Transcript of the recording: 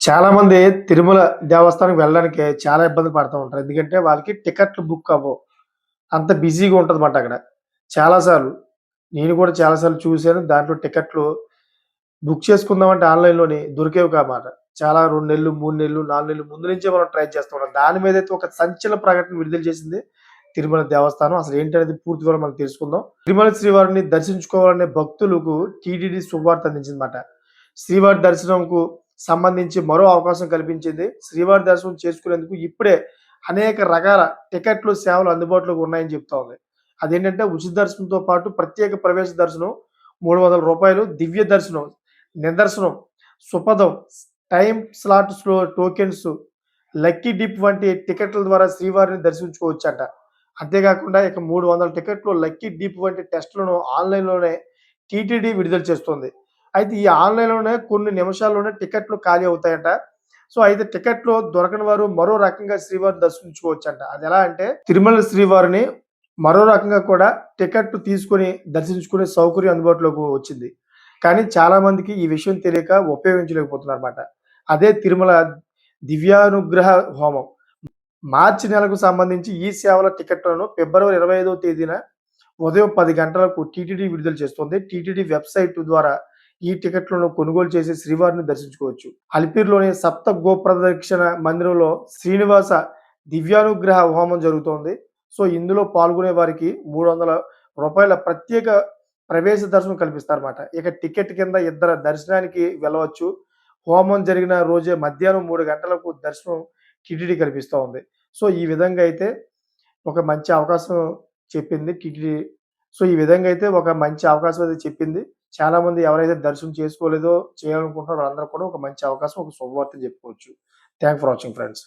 చాలామంది తిరుమల దేవస్థానానికి వెళ్ళడానికి చాలా ఇబ్బంది పడుతూ ఉంటారు. ఎందుకంటే వాళ్ళకి టికెట్లు బుక్ అవ్వవు. అంత బిజీగా ఉంటదన్నమాట అక్కడ. చాలా సార్లు నేను కూడా చాలా సార్లు చూసాను. దాంట్లో టికెట్లు బుక్ చేసుకుందామంటే ఆన్‌లైన్‌లోని దొరికేవి కామాట. చాలా 2 నెలలు, 3 నెలలు, 4 నెలలు ముందు నుంచే మనం ట్రై చేస్తూ ఉన్నాం. దాని మీదైతే ఒక సంచలన ప్రకటన విడుదల చేసింది తిరుమల దేవస్థానం. అసలు ఏంటనేది పూర్తి వివరాలు మనం తెలుసుకుందాం. తిరుమల శ్రీవారిని దర్శించుకోవాలనే భక్తులకు టీటీడీ శుభవార్త అందించిందన్నమాట. శ్రీవారి దర్శనంకు సంబంధించి మరో అవకాశం కల్పించింది. శ్రీవారి దర్శనం చేసుకునేందుకు ఇప్పుడే అనేక రకాల టికెట్లు, సేవలు అందుబాటులోకి ఉన్నాయని చెప్తా ఉంది. అదేంటంటే ఉచిత దర్శనంతో పాటు ప్రత్యేక ప్రవేశ దర్శనం రూ. 300, దివ్య దర్శనం, నిదర్శనం, Supatham, time స్లాట్స్‌లో tokens, lucky dip వంటి టికెట్ల ద్వారా శ్రీవారిని దర్శించుకోవచ్చంట. అంతేకాకుండా ఇక 300 టికెట్లు, లక్కీ డిప్ వంటి టెస్ట్‌లను ఆన్‌లైన్‌లోనే టీటీడీ విడుదల చేస్తుంది. అయితే ఈ ఆన్‌లైన్‌లోనే కొన్ని నిమిషాల్లోనే టికెట్లు ఖాళీ అవుతాయట. సో, అయితే టికెట్లు దొరకని వారు మరో రకంగా శ్రీవారిని దర్శించుకోవచ్చంట. అదెలా అంటే తిరుమల శ్రీవారిని మరో రకంగా కూడా టికెట్ తీసుకొని దర్శించుకునే సౌకర్యం అందుబాటులోకి వచ్చింది. కానీ చాలామందికి ఈ విషయం తెలియక ఉపయోగించలేకపోతున్నారన్నమాట. అదే తిరుమల దివ్యానుగ్రహ హోమం. మార్చి నెలకు సంబంధించి ఈ సేవల టికెట్లను ఫిబ్రవరి 25వ తేదీన ఉదయం 10 గంటలకు టీటీడీ విడుదల చేస్తుంది. టీటీడీ వెబ్‌సైట్ ద్వారా ఈ టికెట్‌లను కొనుగోలు చేసి శ్రీవారిని దర్శించుకోవచ్చు. అలిపిరిలోని సప్త గోప్రదక్షిణ మందిరంలో శ్రీనివాస దివ్యానుగ్రహ హోమం జరుగుతోంది. సో, ఇందులో పాల్గొనే వారికి రూ. 300 ప్రత్యేక ప్రవేశ దర్శనం కల్పిస్తారన్నమాట. ఇక టికెట్ కింద ఇద్దరు దర్శనానికి వెళ్ళవచ్చు. హోమం జరిగిన రోజే మధ్యాహ్నం 3 గంటలకు దర్శనం టీటీడీ కల్పిస్తా ఉంది. సో, ఈ విధంగా అయితే ఒక మంచి అవకాశం చెప్పింది టీటీడీ. సో, ఈ విధంగా అయితే ఒక మంచి అవకాశం అయితే చెప్పింది. చాలామంది ఎవరైతే దర్శనం చేసుకోలేదో, చేయాలనుకుంటున్నారో వాళ్ళందరూ కూడా ఒక మంచి అవకాశం, ఒక శుభవార్త అని చెప్పుకోవచ్చు. Thank for watching friends.